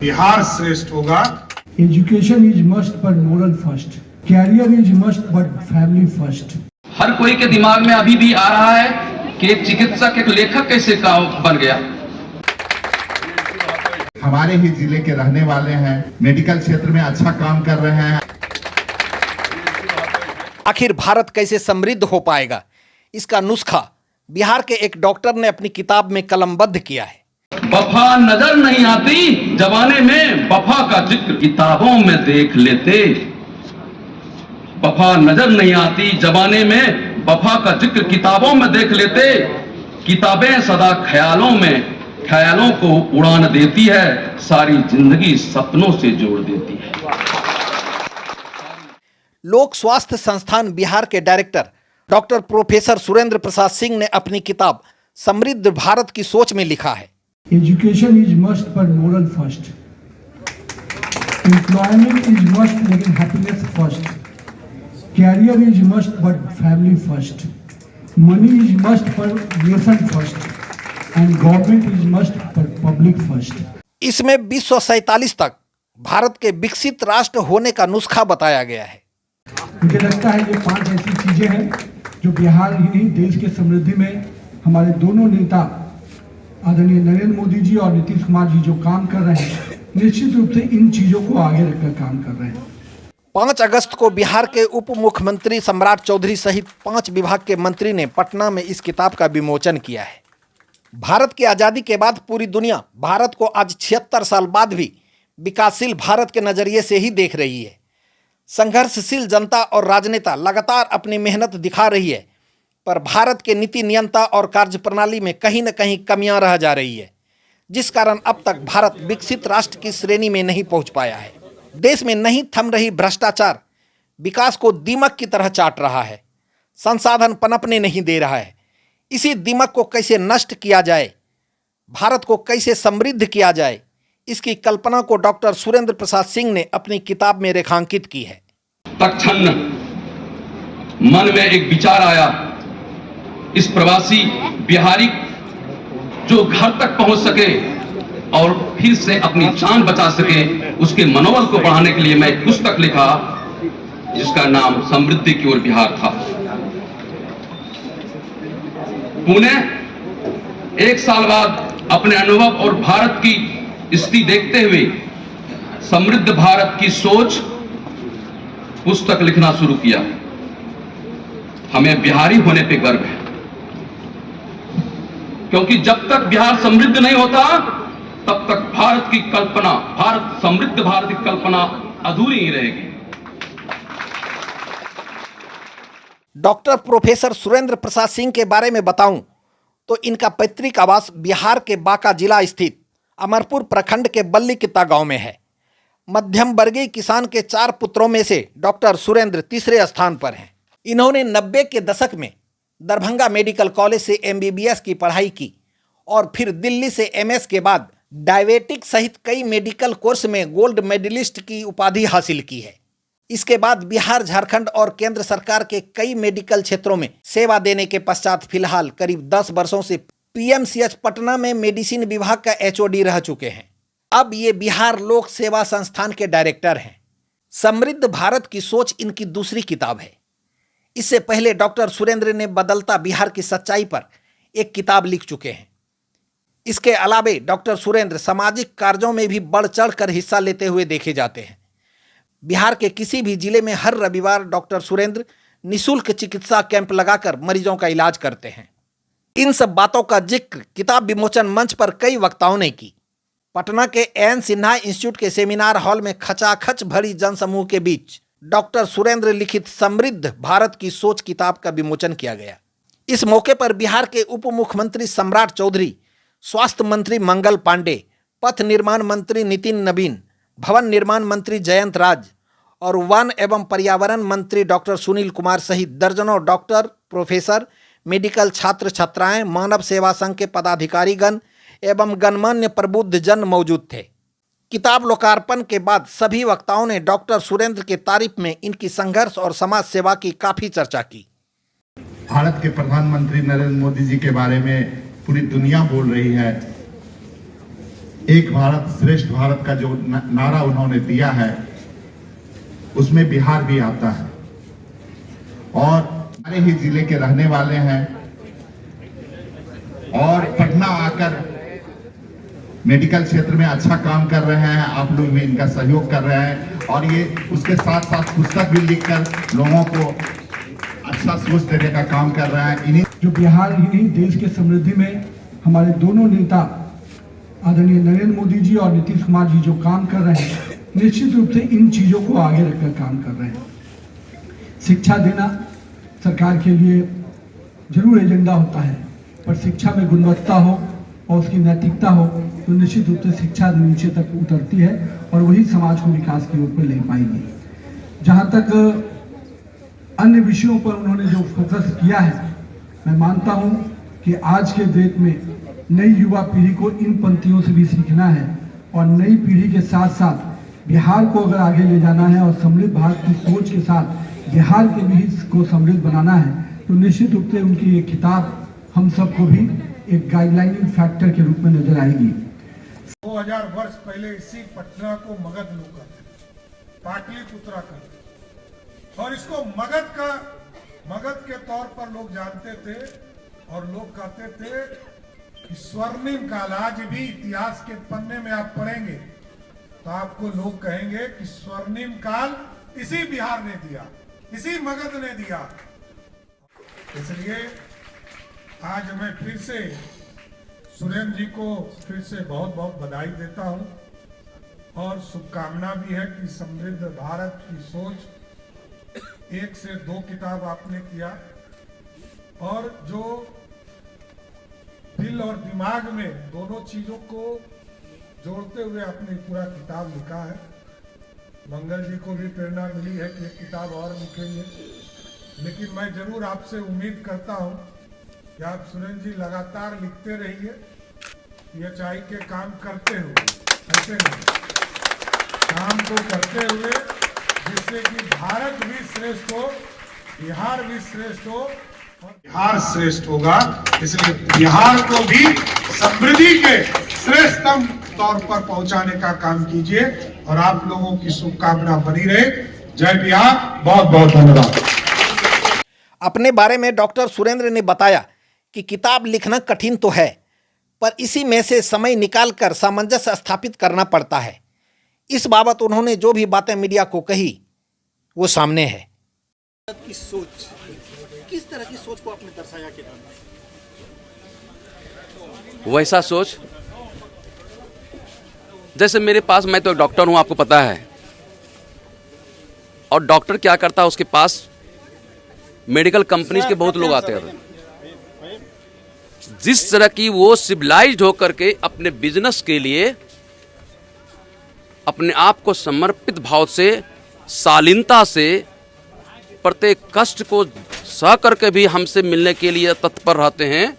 बिहार श्रेष्ठ होगा। Education is must but moral first, career is must but family first. हर कोई के दिमाग में अभी भी आ रहा है कि एक चिकित्सक एक लेखक कैसे बन गया। हमारे ही जिले के रहने वाले हैं, मेडिकल क्षेत्र में अच्छा काम कर रहे हैं। आखिर भारत कैसे समृद्ध हो पाएगा, इसका नुस्खा बिहार के एक डॉक्टर ने अपनी किताब में कलमबद्ध किया है। वफा नजर नहीं आती जमाने में, वफा का जिक्र किताबों में देख लेते। वफा नजर नहीं आती जमाने में, वफा का जिक्र किताबों में देख लेते। किताबें सदा ख्यालों में, ख्यालों को उड़ान देती है, सारी जिंदगी सपनों से जोड़ देती है। लोक स्वास्थ्य संस्थान बिहार के director doctor professor Surendra Prasad Singh ने अपनी किताब समृद्ध भारत की सोच में लिखा है, education is must but moral first, employment is must लेकिन happiness first, career is must but family first, money is must पर nation first and government is must पर पब्लिक फर्स्ट। इसमें 2047 तक भारत के विकसित राष्ट्र होने का नुस्खा बताया गया है। मुझे लगता है ये 5 ऐसी चीजें हैं जो बिहार ही नहीं देश के समृद्धि में हमारे दोनों नेता आदरणीय नरेंद्र मोदी जी और नीतीश कुमार जी जो काम कर रहे हैं, निश्चित रूप से इन चीजों को आगे रखकर काम कर रहे हैं। 5 अगस्त को बिहार के उप मुख्यमंत्री सम्राट चौधरी सहित 5 विभाग के मंत्री ने पटना में इस किताब का विमोचन किया है। भारत की आज़ादी के बाद पूरी दुनिया भारत को आज 76 साल बाद भी विकासशील भारत के नज़रिए से ही देख रही है। संघर्षशील जनता और राजनेता लगातार अपनी मेहनत दिखा रही है, पर भारत के नीति नियंता और कार्यप्रणाली में कहीं न कहीं कमियां रह जा रही है, जिस कारण अब तक भारत विकसित राष्ट्र की श्रेणी में नहीं पहुंच पाया है। देश में नहीं थम रही भ्रष्टाचार विकास को दीमक की तरह चाट रहा है, संसाधन पनपने नहीं दे रहा है। इसी दीमक को कैसे नष्ट किया जाए, भारत को कैसे समृद्ध किया जाए, इसकी कल्पना को डॉक्टर सुरेंद्र प्रसाद सिंह ने अपनी किताब में रेखांकित की है। तत्क्षण मन में एक विचार आया, इस प्रवासी बिहारी जो घर तक पहुंच सके और फिर से अपनी जान बचा सके, उसके मनोबल को बढ़ाने के लिए मैं एक पुस्तक लिखा जिसका नाम समृद्धि की ओर बिहार था। पुणे 1 साल बाद अपने अनुभव और भारत की स्थिति देखते हुए समृद्ध भारत की सोच पुस्तक लिखना शुरू किया। हमें बिहारी होने पे गर्व है, क्योंकि जब तक बिहार समृद्ध नहीं होता तब तक भारत की कल्पना, भारत समृद्ध भारत की कल्पना अधूरी ही रहेगी। डॉक्टर प्रोफेसर सुरेंद्र प्रसाद सिंह के बारे में बताऊं तो इनका पैतृक आवास बिहार के बांका जिला स्थित अमरपुर प्रखंड के बल्ली कित्ता गांव में है। मध्यम वर्गीय किसान के 4 पुत्रों में से डॉक्टर सुरेंद्र तीसरे स्थान पर हैं। इन्होंने 90 के दशक में दरभंगा मेडिकल कॉलेज से MBBS की पढ़ाई की और फिर दिल्ली से MS के बाद डायबिटिक सहित कई मेडिकल कोर्स में गोल्ड मेडलिस्ट की उपाधि हासिल की है। इसके बाद बिहार, झारखंड और केंद्र सरकार के कई मेडिकल क्षेत्रों में सेवा देने के पश्चात फिलहाल करीब 10 वर्षों से PMCH पटना में मेडिसिन विभाग का HOD रह चुके हैं। अब ये बिहार लोक सेवा संस्थान के डायरेक्टर हैं। समृद्ध भारत की सोच इनकी दूसरी किताब है। इससे पहले डॉक्टर सुरेंद्र ने बदलता बिहार की सच्चाई पर एक किताब लिख चुके हैं। इसके अलावे डॉक्टर सुरेंद्र सामाजिक कार्यों में भी बढ़ चढ़ कर हिस्सा लेते हुए देखे जाते हैं। बिहार के किसी भी जिले में हर रविवार डॉक्टर सुरेंद्र निःशुल्क चिकित्सा कैंप लगाकर मरीजों का इलाज करते हैं। इन सब बातों का जिक्र किताब विमोचन मंच पर कई वक्ताओं ने की। पटना के एन सिन्हा इंस्टीट्यूट के सेमिनार हॉल में खचाखच भरी जनसमूह के बीच डॉक्टर सुरेंद्र लिखित समृद्ध भारत की सोच किताब का विमोचन किया गया। इस मौके पर बिहार के उप मुख्यमंत्री सम्राट चौधरी, स्वास्थ्य मंत्री मंगल पांडे, पथ निर्माण मंत्री नितिन नवीन, भवन निर्माण मंत्री जयंत राज और वन एवं पर्यावरण मंत्री डॉक्टर सुनील कुमार सहित दर्जनों डॉक्टर, प्रोफेसर, मेडिकल छात्र छात्राएं, मानव सेवा संघ के पदाधिकारीगण एवं गणमान्य प्रबुद्ध जन मौजूद थे। किताब लोकार्पण के बाद सभी वक्ताओं ने डॉक्टर सुरेंद्र के तारीफ में इनकी संघर्ष और समाज सेवा की काफी चर्चा की। भारत के प्रधानमंत्री नरेंद्र मोदी जी के बारे में पूरी दुनिया बोल रही है। एक भारत श्रेष्ठ भारत का जो नारा उन्होंने दिया है उसमें बिहार भी आता है और हमारे ही जिले के रहने वाले हैं और पटना आकर मेडिकल क्षेत्र में अच्छा काम कर रहे हैं। आप लोग भी इनका सहयोग कर रहे हैं और ये उसके साथ साथ पुस्तक भी लिखकर लोगों को अच्छा सोच देने का काम कर रहे हैं। इन्हीं जो बिहार ही नहीं देश के समृद्धि में हमारे दोनों नेता आदरणीय नरेंद्र मोदी जी और नीतीश कुमार जी जो काम कर रहे हैं, निश्चित रूप से इन चीज़ों को आगे रखकर काम कर रहे हैं। शिक्षा देना सरकार के लिए जरूर एजेंडा होता है, पर शिक्षा में गुणवत्ता हो और उसकी नैतिकता हो तो निश्चित रूप से शिक्षा नीचे तक उतरती है और वही समाज को विकास की ओर पर ले पाएगी। जहाँ तक अन्य विषयों पर उन्होंने जो फोकस किया है, मैं मानता हूँ कि आज के डेट में नई युवा पीढ़ी को इन पंक्तियों से भी सीखना है और नई पीढ़ी के साथ साथ बिहार को अगर आगे ले जाना है और समृद्ध भारत की सोच के साथ बिहार के भी को समृद्ध बनाना है तो निश्चित रूप से उनकी ये किताब हम सबको भी एक गाइडलाइनिंग फैक्टर के रूप में नजर आएगी। 2000 वर्ष पहले इसी पटना को मगध लोग कहते थे, पाटलिपुत्रा कहते और इसको मगध के तौर पर लोग जानते थे और लोग कहते थे कि स्वर्णिम काल। आज भी इतिहास के पन्ने में आप पढ़ेंगे तो आपको लोग कहेंगे कि स्वर्णिम काल इसी बिहार ने दिया, इसी मगध ने दिया। इसलिए आज मैं फिर से सुरेंद्र जी को फिर से बहुत बहुत बधाई देता हूं और शुभकामना भी है कि समृद्ध भारत की सोच 1 से 2 किताब आपने किया और जो दिल और दिमाग में दोनों चीजों को जोड़ते हुए आपने पूरा किताब लिखा है। मंगल जी को भी प्रेरणा मिली है कि एक किताब और लिखेंगे, लेकिन मैं जरूर आपसे उम्मीद करता हूं कि आप सुरेंद्र जी लगातार लिखते रहिए, पीएचआई के काम करते हुए, ऐसे नहीं काम को करते हुए, जिससे कि भारत भी श्रेष्ठ हो, बिहार भी श्रेष्ठ हो और बिहार श्रेष्ठ होगा। इसलिए बिहार को भी समृद्धि के श्रेष्ठतम तौर पर पहुंचाने का काम कीजिए और आप लोगों की शुभकामना बनी रहे। जय बिहार, बहुत बहुत धन्यवाद। अपने बारे में डॉक्टर सुरेंद्र ने बताया कि किताब लिखना कठिन तो है, पर इसी में से समय निकालकर सामंजस्य स्थापित करना पड़ता है। इस बाबत उन्होंने जो भी बातें मीडिया को कही वो सामने है। की सोच, किस तरह की सोच को आपने दर्शाया किताब में? वैसा सोच जैसे मेरे पास, मैं तो एक डॉक्टर हूं, आपको पता है, और डॉक्टर क्या करता है, उसके पास मेडिकल कंपनीज के बहुत लोग आते हैं। जिस तरह की वो सिविलाइज्ड होकर के अपने बिजनेस के लिए अपने आप को समर्पित भाव से, शालीनता से, प्रत्येक कष्ट को सह करके भी हमसे मिलने के लिए तत्पर रहते हैं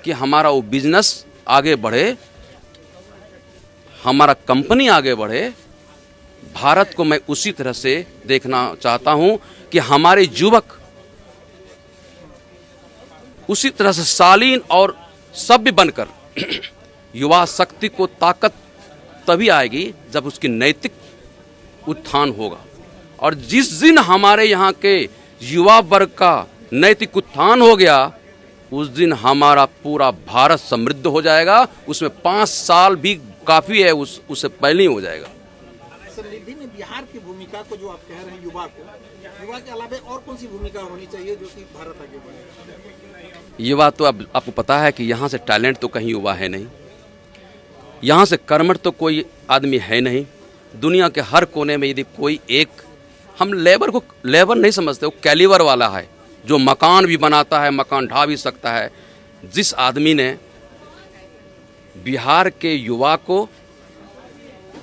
कि हमारा वो बिजनेस आगे बढ़े, हमारा कंपनी आगे बढ़े। भारत को मैं उसी तरह से देखना चाहता हूं कि हमारे युवक उसी तरह से शालीन और सभ्य बनकर युवा शक्ति को ताकत तभी आएगी जब उसकी नैतिक उत्थान होगा। और जिस दिन हमारे यहाँ के युवा वर्ग का नैतिक उत्थान हो गया, उस दिन हमारा पूरा भारत समृद्ध हो जाएगा। उसमें 5 साल भी काफ़ी है, उससे पहले ही हो जाएगा। समृद्धि में बिहार की भूमिका को जो आप कह रहे हैं, युवा के अलावा और कौन सी भूमिका होनी चाहिए जो कि भारत आगे बढ़े? युवा तो अब आपको पता है कि यहाँ से टैलेंट तो कहीं युवा है नहीं, यहाँ से कर्मठ तो कोई आदमी है नहीं। दुनिया के हर कोने में यदि कोई एक, हम लेबर को लेबर नहीं समझते, वो कैलिबर वाला है जो मकान भी बनाता है, मकान ढा भी सकता है। जिस आदमी ने बिहार के युवा को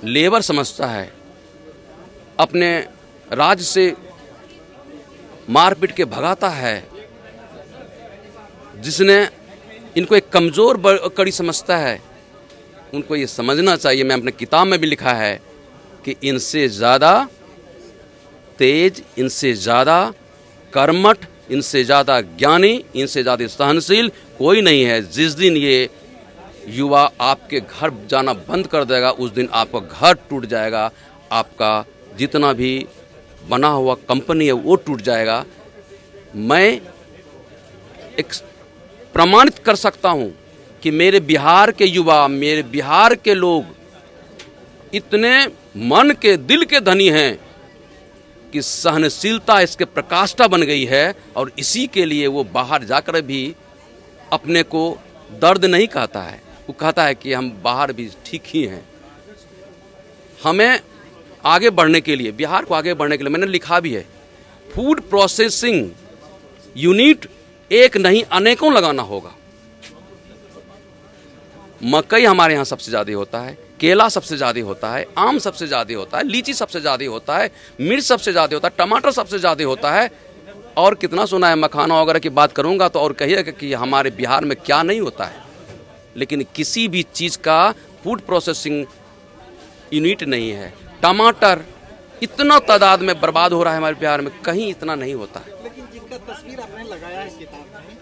लेबर समझता है, अपने राज्य से मारपीट के भगाता है, जिसने इनको एक कमज़ोर कड़ी समझता है, उनको ये समझना चाहिए। मैं अपने किताब में भी लिखा है कि इनसे ज़्यादा तेज, इनसे ज़्यादा कर्मठ, इनसे ज़्यादा ज्ञानी, इनसे ज़्यादा सहनशील कोई नहीं है। जिस दिन ये युवा आपके घर जाना बंद कर देगा, उस दिन आपका घर टूट जाएगा, आपका जितना भी बना हुआ कंपनी है वो टूट जाएगा। मैं एक प्रमाणित कर सकता हूँ कि मेरे बिहार के युवा, मेरे बिहार के लोग इतने मन के दिल के धनी हैं कि सहनशीलता इसके प्रकाष्ठा बन गई है, और इसी के लिए वो बाहर जाकर भी अपने को दर्द नहीं कहता है, वो कहता है कि हम बाहर भी ठीक ही हैं। हमें आगे बढ़ने के लिए, बिहार को आगे बढ़ने के लिए मैंने लिखा भी है, फूड प्रोसेसिंग यूनिट एक नहीं अनेकों लगाना होगा। मकई हमारे यहाँ सबसे ज़्यादा होता है, केला सबसे ज़्यादा होता है, आम सबसे ज़्यादा होता है, लीची सबसे ज़्यादा होता है, मिर्च सबसे ज़्यादा होता है, टमाटर सबसे ज़्यादा होता है, और कितना सुना है। मखाना वगैरह की बात करूँगा तो और कहिएगा कि हमारे बिहार में क्या नहीं होता है, लेकिन किसी भी चीज़ का फूड प्रोसेसिंग यूनिट नहीं है। टमाटर इतना तादाद में बर्बाद हो रहा है हमारे बिहार में, कहीं इतना नहीं होता है। लेकिन जिनका तस्वीर आपने लगाया है किताब में,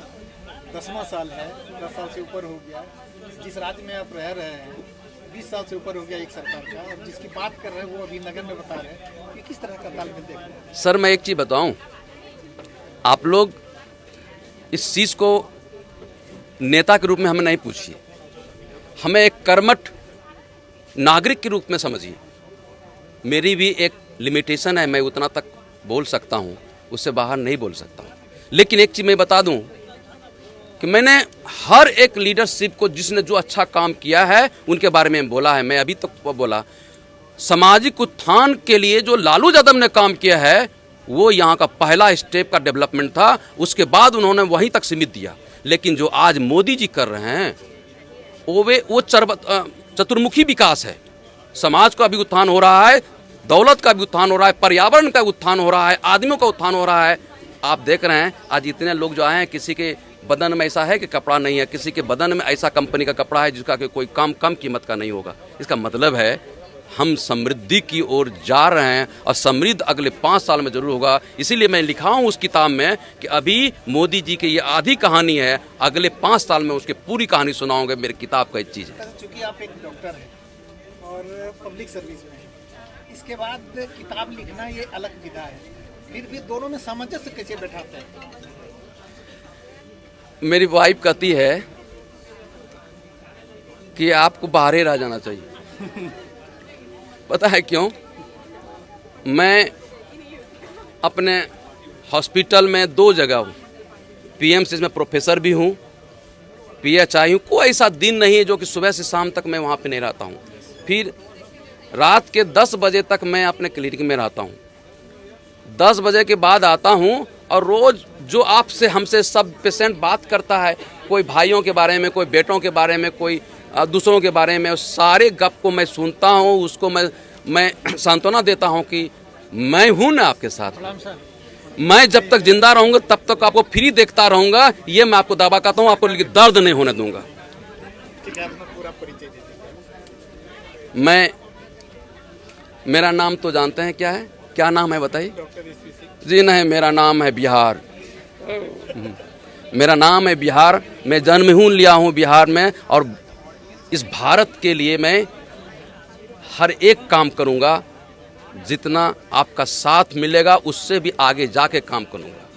10वां साल है, 10 साल से ऊपर हो गया, जिस राज्य में आप रह रहे हैं 20 साल से ऊपर हो गया एक सरकार का, और जिसकी बात कर रहे हैं वो अभी नगर में बता रहे हैं कि किस तरह का तालमेल देख रहे हैं। सर मैं एक चीज़ बताऊं, आप लोग इस चीज़ को नेता के रूप में हमें नहीं पूछिए, हमें एक कर्मठ नागरिक के रूप में समझिए। मेरी भी एक लिमिटेशन है, मैं उतना तक बोल सकता हूं, उससे बाहर नहीं बोल सकता हूं। लेकिन एक चीज़ मैं बता दूं कि मैंने हर एक लीडरशिप को जिसने जो अच्छा काम किया है उनके बारे में बोला है। मैं अभी तक बोला, सामाजिक उत्थान के लिए जो लालू यादव ने काम किया है वो यहाँ का पहला स्टेप का डेवलपमेंट था, उसके बाद उन्होंने वहीं तक सीमित दिया। लेकिन जो आज मोदी जी कर रहे हैं वो चतुर्मुखी विकास है। समाज का भी उत्थान हो रहा है, दौलत का भी उत्थान हो रहा है, पर्यावरण का उत्थान हो रहा है, आदमियों का उत्थान हो रहा है। आप देख रहे हैं आज इतने लोग जो आए हैं, किसी के बदन में ऐसा है कि कपड़ा नहीं है, किसी के बदन में ऐसा कंपनी का कपड़ा है जिसका कि कोई कम कीमत का नहीं होगा। इसका मतलब है हम समृद्धि की ओर जा रहे हैं, और समृद्ध अगले 5 साल में जरूर होगा। इसीलिए मैं लिखा हूँ उस किताब में कि अभी मोदी जी की ये आधी कहानी है, अगले 5 साल में उसकी पूरी कहानी सुनाऊंगे। मेरी किताब का एक चीज़ है। चूँकि आप एक डॉक्टर हैं और पब्लिक सर्विस में हैं, इसके बाद किताब लिखना ये अलग विधा है, फिर भी दोनों में सामंजस्य कैसे बैठाते हैं? मेरी वाइफ कहती है कि आपको बाहर ही रह जाना चाहिए। पता है क्यों? मैं अपने हॉस्पिटल में 2 जगह हूँ, पीएमसीएच में प्रोफेसर भी हूँ, पीएचआई हूँ। कोई ऐसा दिन नहीं है जो कि सुबह से शाम तक मैं वहाँ पे नहीं रहता हूँ। फिर रात के 10 बजे तक मैं अपने क्लिनिक में रहता हूँ। 10 बजे के बाद आता हूँ, और रोज़ जो आपसे हमसे सब पेशेंट बात करता है, कोई भाइयों के बारे में, कोई बेटों के बारे में, कोई दूसरों के बारे में, सारे गप को मैं सुनता हूँ, उसको मैं सांत्वना देता हूँ कि मैं हूँ ना आपके साथ। मैं जब तक जिंदा रहूँगा तब तक आपको फ्री देखता रहूँगा, ये मैं आपको दावा करता हूँ, आपको दर्द नहीं होने दूंगा। ठीक है, अपना पूरा परिचय दीजिए। मैं, मेरा नाम तो जानते हैं क्या है, क्या नाम है बताइए? Doctor SPC। जी नहीं, मेरा नाम है बिहार। मेरा नाम है बिहार। मैं जन्म हूँ लिया हूँ बिहार में, और इस भारत के लिए मैं हर एक काम करूँगा। जितना आपका साथ मिलेगा उससे भी आगे जाके काम करूँगा।